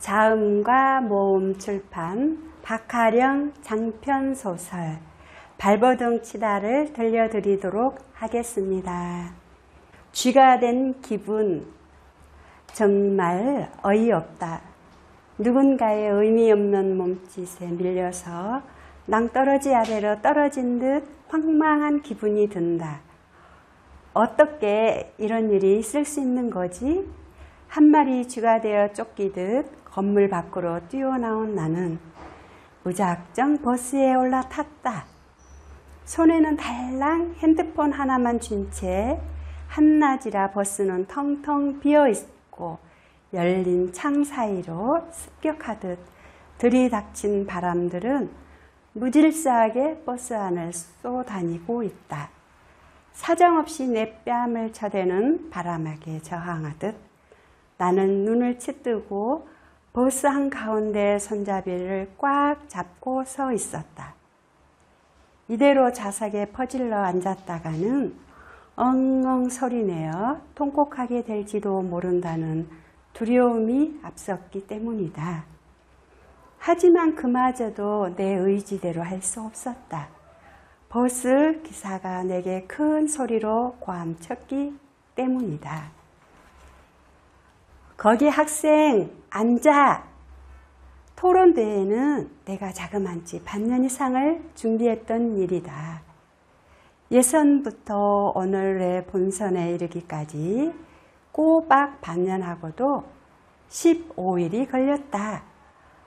자음과 모음 출판 박하령 장편소설 발버둥 치다를 들려드리도록 하겠습니다. 쥐가 된 기분, 정말 어이없다. 누군가의 의미 없는 몸짓에 밀려서 낭떠러지 아래로 떨어진 듯 황망한 기분이 든다. 어떻게 이런 일이 있을 수 있는 거지? 한 마리 쥐가 되어 쫓기듯 건물 밖으로 뛰어나온 나는 무작정 버스에 올라탔다. 손에는 달랑 핸드폰 하나만 쥔 채 한낮이라 버스는 텅텅 비어있고 열린 창 사이로 습격하듯 들이닥친 바람들은 무질서하게 버스 안을 쏘다니고 있다. 사정없이 내 뺨을 쳐대는 바람에게 저항하듯 나는 눈을 치뜨고 버스 한가운데 손잡이를 꽉 잡고 서 있었다. 이대로 좌석에 퍼질러 앉았다가는 엉엉 소리내어 통곡하게 될지도 모른다는 두려움이 앞섰기 때문이다. 하지만 그마저도 내 의지대로 할 수 없었다. 버스 기사가 내게 큰 소리로 고함쳤기 때문이다. 거기 학생 앉아! 토론대회는 내가 자그만치 반년 이상을 준비했던 일이다. 예선부터 오늘의 본선에 이르기까지 꼬박 반년하고도 15일이 걸렸다.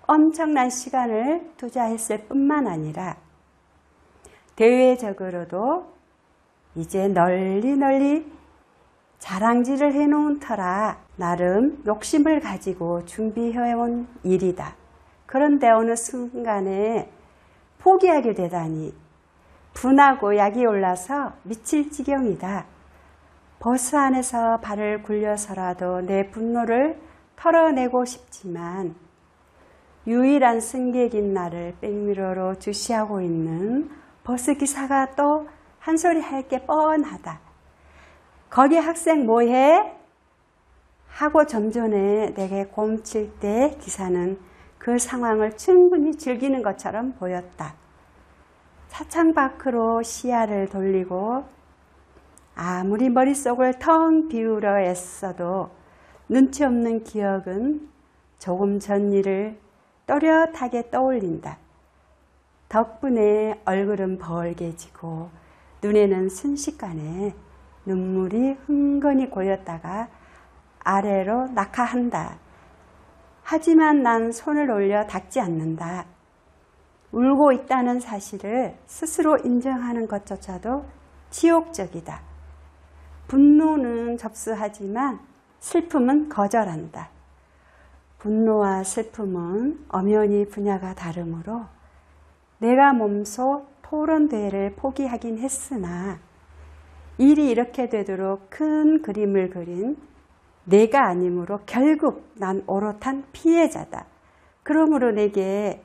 엄청난 시간을 투자했을 뿐만 아니라 대외적으로도 이제 널리 자랑질을 해놓은 터라 나름 욕심을 가지고 준비해온 일이다. 그런데 어느 순간에 포기하게 되다니 분하고 약이 올라서 미칠 지경이다. 버스 안에서 발을 굴려서라도 내 분노를 털어내고 싶지만 유일한 승객인 나를 백미러로 주시하고 있는 버스기사가 또 한 소리 할 게 뻔하다. 거기 학생 뭐해? 하고 좀 전에 내게 곰칠 때 기사는 그 상황을 충분히 즐기는 것처럼 보였다. 차창 밖으로 시야를 돌리고 아무리 머릿속을 텅 비우려 애써도 눈치 없는 기억은 조금 전 일을 또렷하게 떠올린다. 덕분에 얼굴은 벌개지고 눈에는 순식간에 눈물이 흥건히 고였다가 아래로 낙하한다. 하지만 난 손을 올려 닦지 않는다. 울고 있다는 사실을 스스로 인정하는 것조차도 치욕적이다. 분노는 접수하지만 슬픔은 거절한다. 분노와 슬픔은 엄연히 분야가 다르므로 내가 몸소 토론대회를 포기하긴 했으나 일이 이렇게 되도록 큰 그림을 그린 내가 아니므로 결국 난 오롯한 피해자다. 그러므로 내게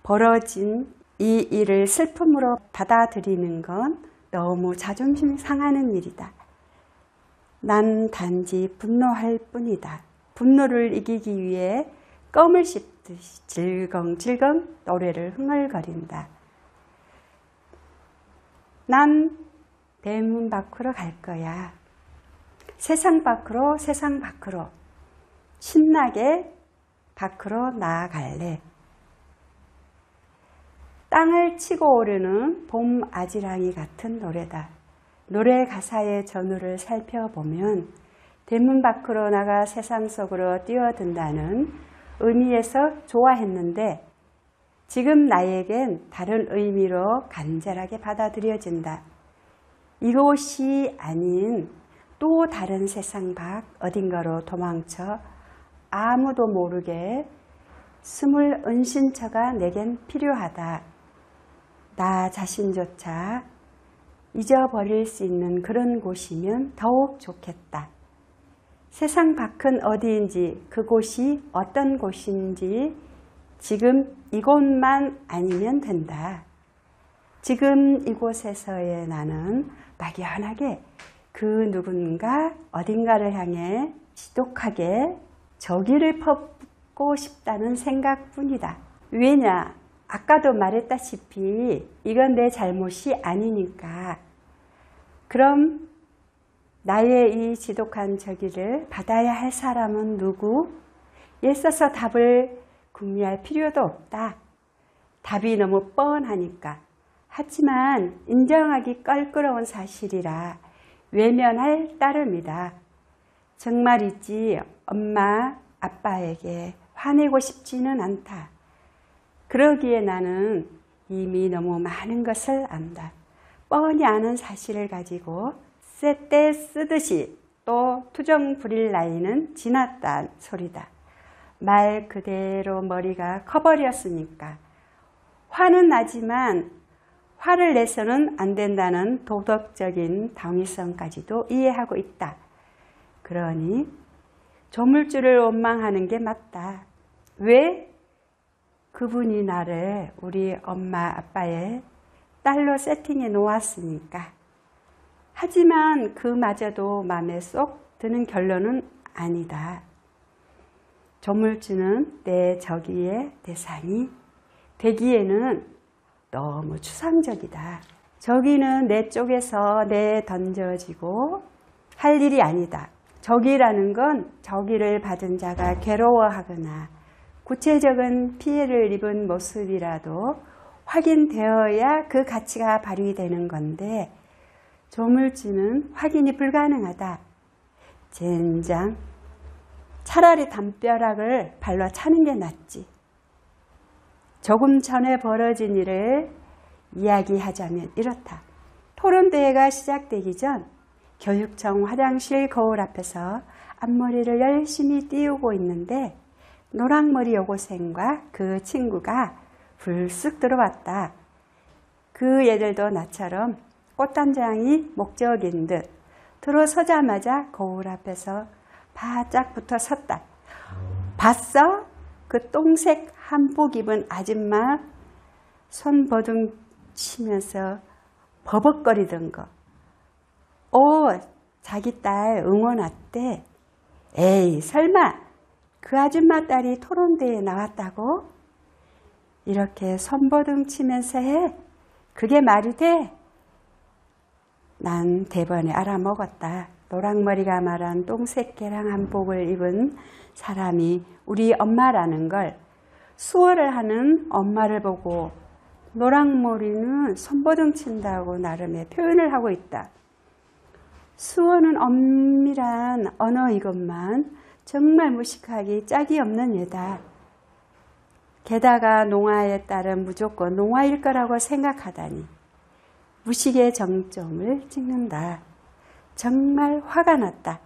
벌어진 이 일을 슬픔으로 받아들이는 건 너무 자존심 상하는 일이다. 난 단지 분노할 뿐이다. 분노를 이기기 위해 껌을 씹듯이 질겅질겅 노래를 흥얼거린다. 난 대문 밖으로 갈 거야. 세상 밖으로 신나게 밖으로 나아갈래. 땅을 치고 오르는 봄 아지랑이 같은 노래다. 노래 가사의 전후를 살펴보면 대문 밖으로 나가 세상 속으로 뛰어든다는 의미에서 좋아했는데 지금 나에겐 다른 의미로 간절하게 받아들여진다. 이곳이 아닌 또 다른 세상 밖 어딘가로 도망쳐 아무도 모르게 숨을 은신처가 내겐 필요하다. 나 자신조차 잊어버릴 수 있는 그런 곳이면 더욱 좋겠다. 세상 밖은 어디인지 그곳이 어떤 곳인지 지금 이곳만 아니면 된다. 지금 이곳에서의 나는 막연하게 그 누군가 어딘가를 향해 지독하게 저기를 받고 싶다는 생각뿐이다. 왜냐? 아까도 말했다시피 이건 내 잘못이 아니니까. 그럼 나의 이 지독한 저기를 받아야 할 사람은 누구? 애써서 답을 궁리할 필요도 없다. 답이 너무 뻔하니까. 하지만 인정하기 껄끄러운 사실이라 외면할 따름이다. 정말이지 엄마, 아빠에게 화내고 싶지는 않다. 그러기에 나는 이미 너무 많은 것을 안다. 뻔히 아는 사실을 가지고 쇳때 쓰듯이 또 투정 부릴 나이는 지났단 소리다. 말 그대로 머리가 커버렸으니까. 화는 나지만 화를 내서는 안 된다는 도덕적인 당위성까지도 이해하고 있다. 그러니 조물주를 원망하는 게 맞다. 왜? 그분이 나를 우리 엄마 아빠의 딸로 세팅해 놓았으니까. 하지만 그마저도 마음에 쏙 드는 결론은 아니다. 조물주는 내 저기의 대상이 되기에는 너무 추상적이다. 저기는 내 쪽에서 내 던져지고 할 일이 아니다. 저기라는 건 저기를 받은 자가 괴로워하거나 구체적인 피해를 입은 모습이라도 확인되어야 그 가치가 발휘되는 건데 조물주는 확인이 불가능하다. 젠장. 차라리 담벼락을 발로 차는 게 낫지. 조금 전에 벌어진 일을 이야기하자면 이렇다. 토론대회가 시작되기 전 교육청 화장실 거울 앞에서 앞머리를 열심히 띄우고 있는데 노랑머리 여고생과 그 친구가 불쑥 들어왔다. 그 애들도 나처럼 꽃단장이 목적인 듯 들어서자마자 거울 앞에서 바짝 붙어 섰다. 봤어? 그 똥색 한복 입은 아줌마 손 버둥치면서 버벅거리던 거. 자기 딸 응원 왔대. 에이, 설마 그 아줌마 딸이 토론대회에 나왔다고? 이렇게 손 버둥치면서 해? 그게 말이 돼? 난 대번에 알아먹었다. 노랑머리가 말한 똥색계랑 한복을 입은 사람이 우리 엄마라는 걸. 수어를 하는 엄마를 보고 노랑머리는 손버둥친다고 나름의 표현을 하고 있다. 수어는 엄밀한 언어이것만 정말 무식하기 짝이 없는 예다. 게다가 농아에 따른 무조건 농아일 거라고 생각하다니 무식의 정점을 찍는다. 정말 화가 났다.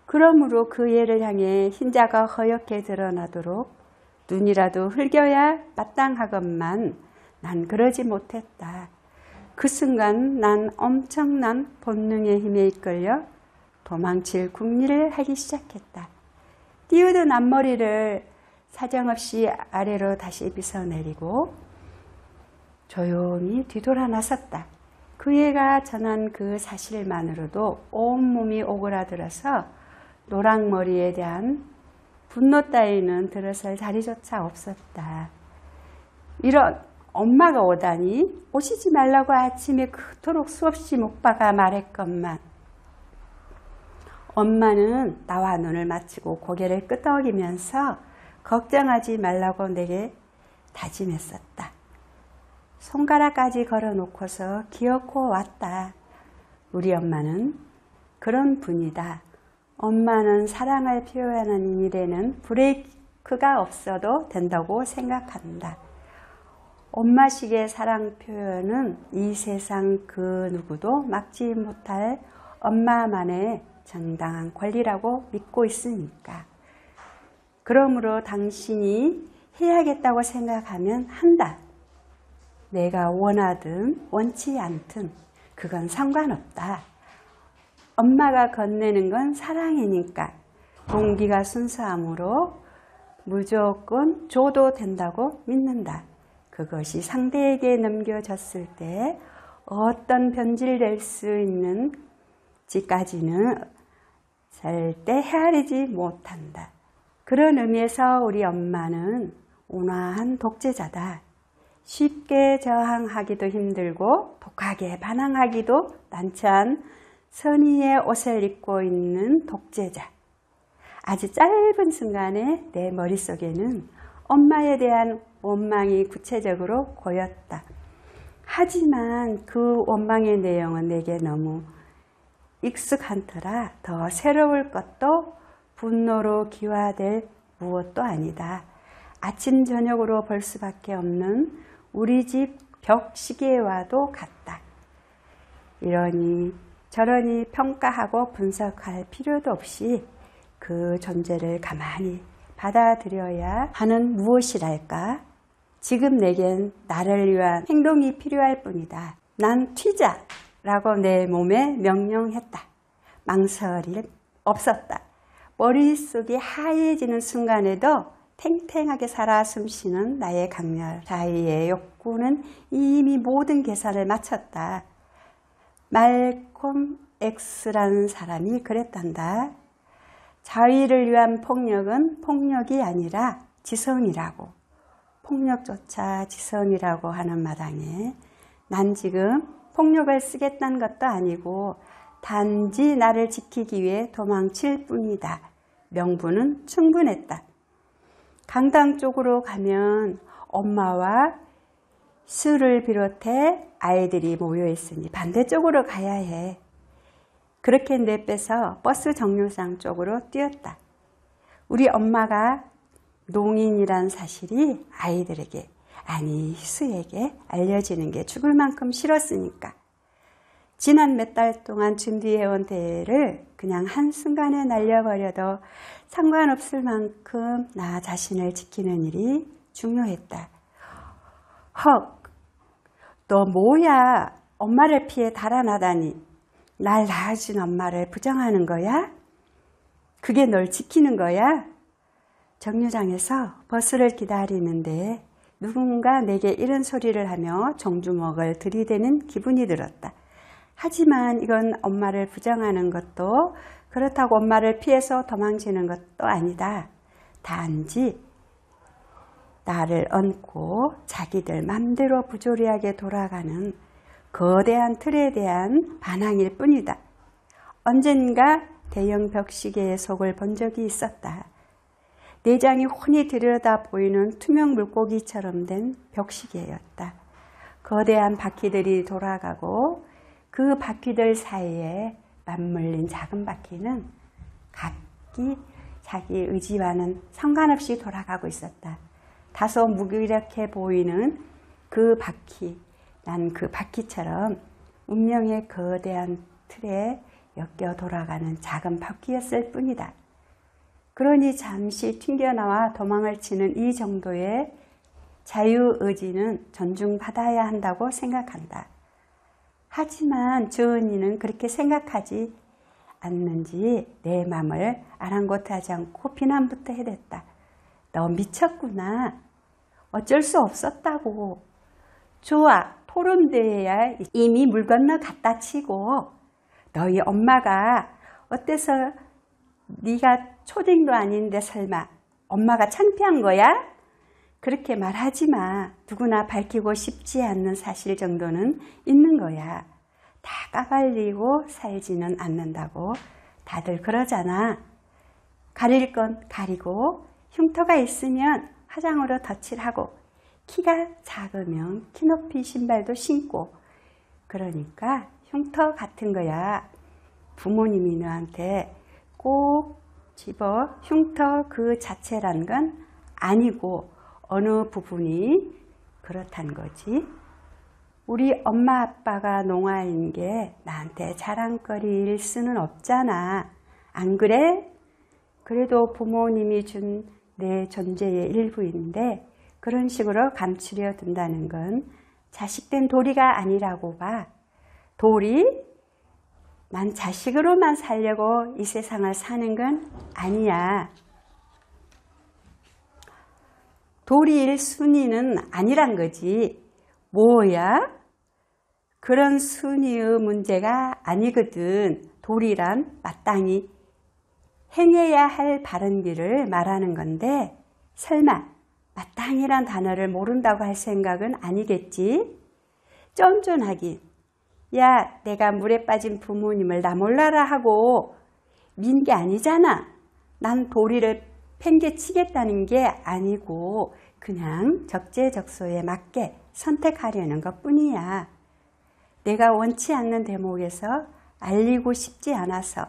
그러므로 그 애를 향해 흰자가 허옇게 드러나도록 눈이라도 흘겨야 마땅하건만 난 그러지 못했다. 그 순간 난 엄청난 본능의 힘에 이끌려 도망칠 궁리를 하기 시작했다. 띄우던 앞머리를 사정없이 아래로 다시 빗어내리고 조용히 뒤돌아 나섰다. 그 애가 전한 그 사실만으로도 온몸이 오그라들어서 노랑머리에 대한 분노 따위는 들어설 자리조차 없었다. 이런 엄마가 오다니 오시지 말라고 아침에 그토록 수없이 못 박아 말했건만 엄마는 나와 눈을 맞추고 고개를 끄덕이면서 걱정하지 말라고 내게 다짐했었다. 손가락까지 걸어놓고서 기어코 왔다. 우리 엄마는 그런 분이다. 엄마는 사랑을 표현하는 일에는 브레이크가 없어도 된다고 생각한다. 엄마식의 사랑 표현은 이 세상 그 누구도 막지 못할 엄마만의 정당한 권리라고 믿고 있으니까. 그러므로 당신이 해야겠다고 생각하면 한다. 내가 원하든 원치 않든 그건 상관없다. 엄마가 건네는 건 사랑이니까 동기가 순수함으로 무조건 줘도 된다고 믿는다. 그것이 상대에게 넘겨졌을 때 어떤 변질될 수 있는지까지는 절대 헤아리지 못한다. 그런 의미에서 우리 엄마는 온화한 독재자다. 쉽게 저항하기도 힘들고 독하게 반항하기도 난처한 선의의 옷을 입고 있는 독재자. 아주 짧은 순간에 내 머릿속에는 엄마에 대한 원망이 구체적으로 고였다. 하지만 그 원망의 내용은 내게 너무 익숙한 터라 더 새로울 것도 분노로 기화될 무엇도 아니다. 아침 저녁으로 볼 수밖에 없는 우리 집 벽시계와도 같다. 이러니 저러니 평가하고 분석할 필요도 없이 그 존재를 가만히 받아들여야 하는 무엇이랄까? 지금 내겐 나를 위한 행동이 필요할 뿐이다. 난 튀자라고 내 몸에 명령했다. 망설임 없었다. 머릿속이 하얘지는 순간에도 탱탱하게 살아 숨쉬는 나의 강렬 자의의 욕구는 이미 모든 계산을 마쳤다. 말콤 X라는 사람이 그랬단다. 자의를 위한 폭력은 폭력이 아니라 지성이라고. 폭력조차 지성이라고 하는 마당에 난 지금 폭력을 쓰겠다는 것도 아니고 단지 나를 지키기 위해 도망칠 뿐이다. 명분은 충분했다. 강당 쪽으로 가면 엄마와 수를 비롯해 아이들이 모여 있으니 반대쪽으로 가야 해. 그렇게 내빼서 버스 정류장 쪽으로 뛰었다. 우리 엄마가 농인이란 사실이 아이들에게, 아니 희수에게 알려지는 게 죽을 만큼 싫었으니까. 지난 몇 달 동안 준비해온 대회를 그냥 한순간에 날려버려도 상관없을 만큼 나 자신을 지키는 일이 중요했다. 헉, 너 뭐야? 엄마를 피해 달아나다니. 날 낳아준 엄마를 부정하는 거야? 그게 널 지키는 거야? 정류장에서 버스를 기다리는데 누군가 내게 이런 소리를 하며 정주먹을 들이대는 기분이 들었다. 하지만 이건 엄마를 부정하는 것도 그렇다고 엄마를 피해서 도망치는 것도 아니다. 단지 나를 얹고 자기들 맘대로 부조리하게 돌아가는 거대한 틀에 대한 반항일 뿐이다. 언젠가 대형 벽시계의 속을 본 적이 있었다. 내장이 훤히 들여다 보이는 투명 물고기처럼 된 벽시계였다. 거대한 바퀴들이 돌아가고 그 바퀴들 사이에 맞물린 작은 바퀴는 각기 자기 의지와는 상관없이 돌아가고 있었다. 다소 무기력해 보이는 그 바퀴, 난 그 바퀴처럼 운명의 거대한 틀에 엮여 돌아가는 작은 바퀴였을 뿐이다. 그러니 잠시 튕겨나와 도망을 치는 이 정도의 자유의지는 존중받아야 한다고 생각한다. 하지만 주은이는 그렇게 생각하지 않는지 내 맘을 아랑곳하지 않고 비난부터 해댔다. 너 미쳤구나. 어쩔 수 없었다고. 좋아, 토론대회야 이미 물 건너 갖다 치고 너희 엄마가 어때서 네가 초딩도 아닌데 설마 엄마가 창피한 거야? 그렇게 말하지 마. 누구나 밝히고 싶지 않는 사실 정도는 있는 거야. 다 까발리고 살지는 않는다고 다들 그러잖아. 가릴 건 가리고 흉터가 있으면 화장으로 덧칠하고 키가 작으면 키높이 신발도 신고 그러니까 흉터 같은 거야. 부모님이 너한테 꼭 집어 흉터 그 자체란 건 아니고 어느 부분이 그렇단 거지. 우리 엄마 아빠가 농아인 게 나한테 자랑거리일 수는 없잖아. 안 그래? 그래도 부모님이 준 내 존재의 일부인데 그런 식으로 감추려 둔다는 건 자식된 도리가 아니라고 봐. 도리? 난 자식으로만 살려고 이 세상을 사는 건 아니야. 도리일 순위는 아니란 거지. 뭐야? 그런 순위의 문제가 아니거든. 도리란 마땅히 행해야 할 바른 길을 말하는 건데 설마 마땅이란 단어를 모른다고 할 생각은 아니겠지? 쫀쫀하긴. 야, 내가 물에 빠진 부모님을 나 몰라라 하고 민 게 아니잖아. 난 도리를 팽개치겠다는 게 아니고 그냥 적재적소에 맞게 선택하려는 것뿐이야. 내가 원치 않는 대목에서 알리고 싶지 않아서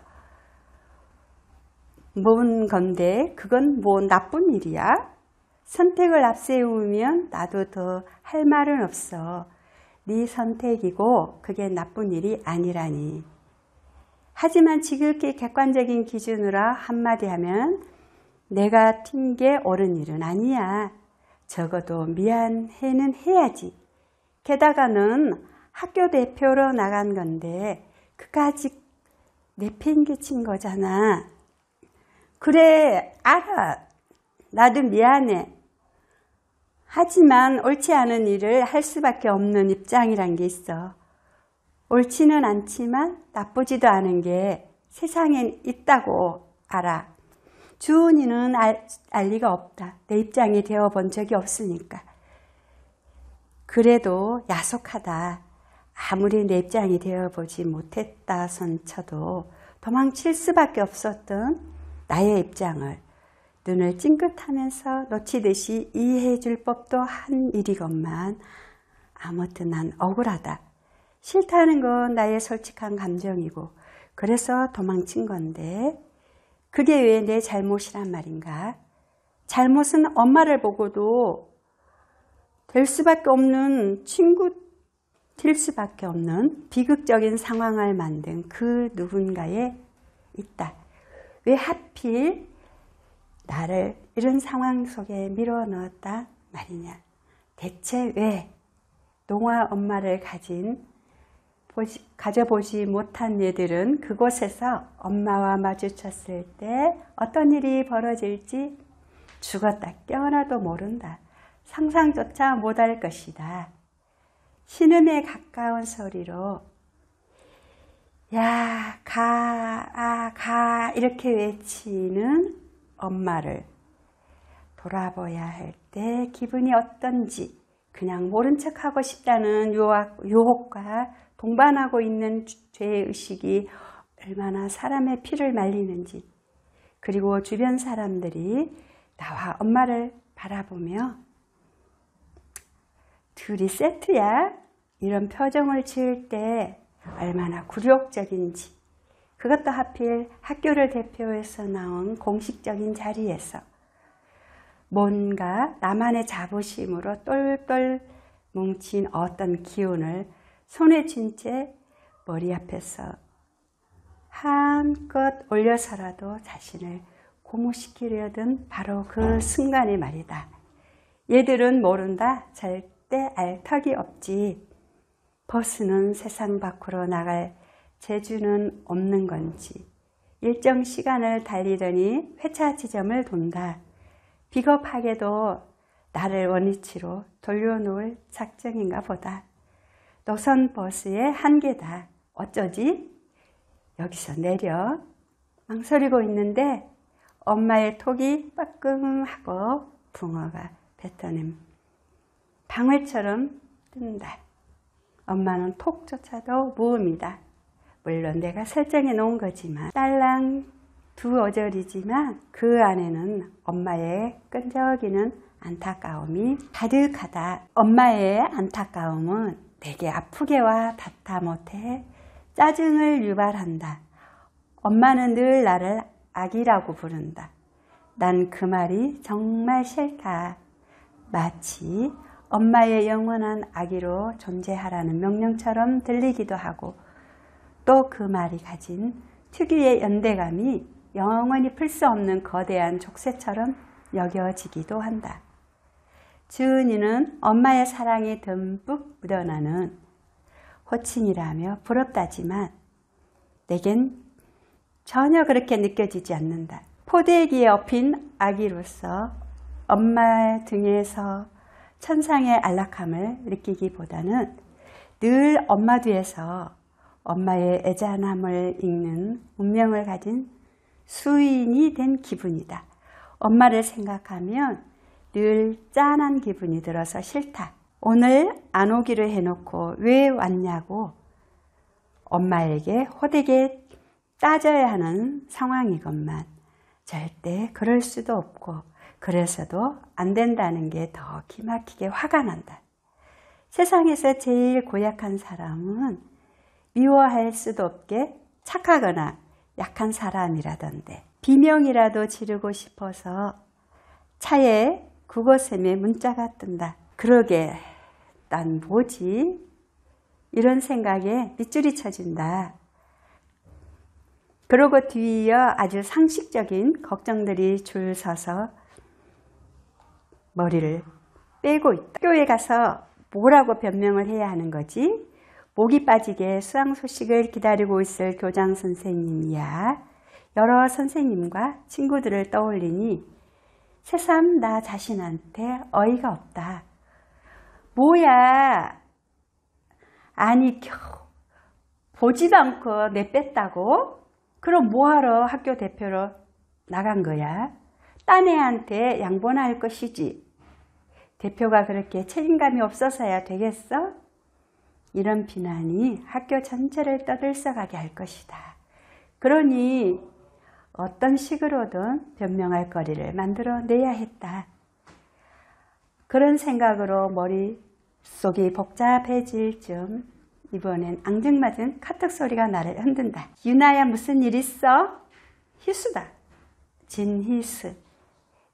뭔 건데 그건 뭐 나쁜 일이야? 선택을 앞세우면 나도 더 할 말은 없어. 네 선택이고 그게 나쁜 일이 아니라니. 하지만 지극히 객관적인 기준으로 한마디 하면 내가 튄 게 옳은 일은 아니야. 적어도 미안해는 해야지. 게다가는 학교 대표로 나간 건데 그까짓 내 팽개친 거잖아. 그래, 알아. 나도 미안해. 하지만 옳지 않은 일을 할 수밖에 없는 입장이란 게 있어. 옳지는 않지만 나쁘지도 않은 게 세상엔 있다고 알아. 주은이는 알 리가 없다. 내 입장이 되어본 적이 없으니까. 그래도 야속하다. 아무리 내 입장이 되어보지 못했다 손쳐도 도망칠 수밖에 없었던 나의 입장을 눈을 찡긋하면서 놓치듯이 이해해 줄 법도 한 일이건만 아무튼 난 억울하다. 싫다는 건 나의 솔직한 감정이고 그래서 도망친 건데 그게 왜 내 잘못이란 말인가? 잘못은 엄마를 보고도 될 수밖에 없는 친구 될 수밖에 없는 비극적인 상황을 만든 그 누군가에 있다. 왜 하필 나를 이런 상황 속에 밀어넣었다 말이냐. 대체 왜 농아 엄마를 가져보지 못한 얘들은 그곳에서 엄마와 마주쳤을 때 어떤 일이 벌어질지 죽었다 깨어나도 모른다. 상상조차 못할 것이다. 신음에 가까운 소리로 야, 가 이렇게 외치는 엄마를 돌아보야 할 때 기분이 어떤지 그냥 모른 척하고 싶다는 유혹과 동반하고 있는 죄의식이 얼마나 사람의 피를 말리는지 그리고 주변 사람들이 나와 엄마를 바라보며 둘이 세트야? 이런 표정을 지을 때 얼마나 굴욕적인지 그것도 하필 학교를 대표해서 나온 공식적인 자리에서 뭔가 나만의 자부심으로 똘똘 뭉친 어떤 기운을 손에 쥔 채 머리 앞에서 한껏 올려서라도 자신을 고무시키려던 바로 그 순간이 말이다. 얘들은 모른다. 절대 알 턱이 없지. 버스는 세상 밖으로 나갈 재주는 없는 건지 일정 시간을 달리더니 회차 지점을 돈다. 비겁하게도 나를 원위치로 돌려놓을 작정인가 보다. 노선 버스의 한계다. 어쩌지? 여기서 내려. 망설이고 있는데 엄마의 톡이 빠끔하고 붕어가 뱉어냄 방울처럼 뜬다. 엄마는 톡조차도 무음이다. 물론 내가 설정해 놓은 거지만 딸랑 두 어절이지만 그 안에는 엄마의 끈적이는 안타까움이 가득하다. 엄마의 안타까움은 내게 아프게와 닿다 못해 짜증을 유발한다. 엄마는 늘 나를 아기라고 부른다. 난 그 말이 정말 싫다. 마치 엄마의 영원한 아기로 존재하라는 명령처럼 들리기도 하고 또 그 말이 가진 특유의 연대감이 영원히 풀 수 없는 거대한 족쇄처럼 여겨지기도 한다. 주은이는 엄마의 사랑이 듬뿍 묻어나는 호칭이라며 부럽다지만 내겐 전혀 그렇게 느껴지지 않는다. 포대기에 업힌 아기로서 엄마 등에서 천상의 안락함을 느끼기보다는 늘 엄마 뒤에서 엄마의 애잔함을 읽는 운명을 가진 수인이 된 기분이다. 엄마를 생각하면 늘 짠한 기분이 들어서 싫다. 오늘 안 오기로 해놓고 왜 왔냐고 엄마에게 호되게 따져야 하는 상황이건만 절대 그럴 수도 없고 그래서도 안 된다는 게 더 기막히게 화가 난다. 세상에서 제일 고약한 사람은 미워할 수도 없게 착하거나 약한 사람이라던데 비명이라도 지르고 싶어서 차에 국어쌤의 문자가 뜬다. 그러게 난 뭐지? 이런 생각에 밑줄이 쳐진다. 그러고 뒤이어 아주 상식적인 걱정들이 줄 서서 머리를 빼고 있다. 학교에 가서 뭐라고 변명을 해야 하는 거지? 목이 빠지게 수강 소식을 기다리고 있을 교장 선생님이야. 여러 선생님과 친구들을 떠올리니 새삼 나 자신한테 어이가 없다. 뭐야? 아니 겨우 보지도 않고 내뺐다고? 그럼 뭐하러 학교 대표로 나간 거야? 딴 애한테 양보나 할 것이지. 대표가 그렇게 책임감이 없어서야 되겠어? 이런 비난이 학교 전체를 떠들썩하게 할 것이다. 그러니 어떤 식으로든 변명할 거리를 만들어내야 했다. 그런 생각으로 머릿속이 복잡해질 즈음 이번엔 앙증맞은 카톡 소리가 나를 흔든다. 유나야 무슨 일 있어? 희수다. 진희수.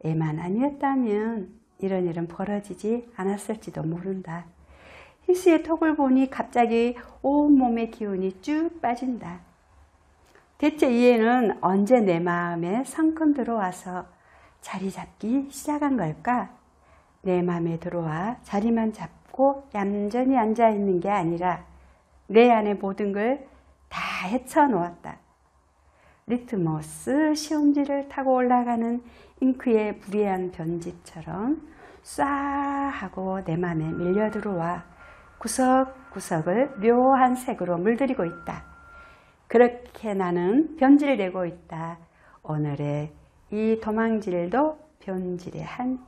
애만 아니었다면 이런 일은 벌어지지 않았을지도 모른다. 희수의 톡을 보니 갑자기 온몸의 기운이 쭉 빠진다. 대체 이 애는 언제 내 마음에 성큼 들어와서 자리 잡기 시작한 걸까? 내 마음에 들어와 자리만 잡고 얌전히 앉아있는 게 아니라 내 안에 모든 걸 다 헤쳐놓았다. 리트머스 시험지를 타고 올라가는 잉크의 무리한 변집처럼 쏴 하고 내 맘에 밀려 들어와 구석구석을 묘한 색으로 물들이고 있다. 그렇게 나는 변질을 내고 있다. 오늘의 이 도망질도 변질의 한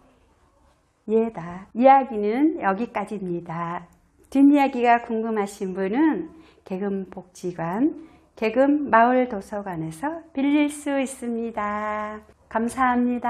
예다. 이야기는 여기까지입니다. 뒷이야기가 궁금하신 분은 개금복지관, 개금마을도서관에서 빌릴 수 있습니다. 감사합니다.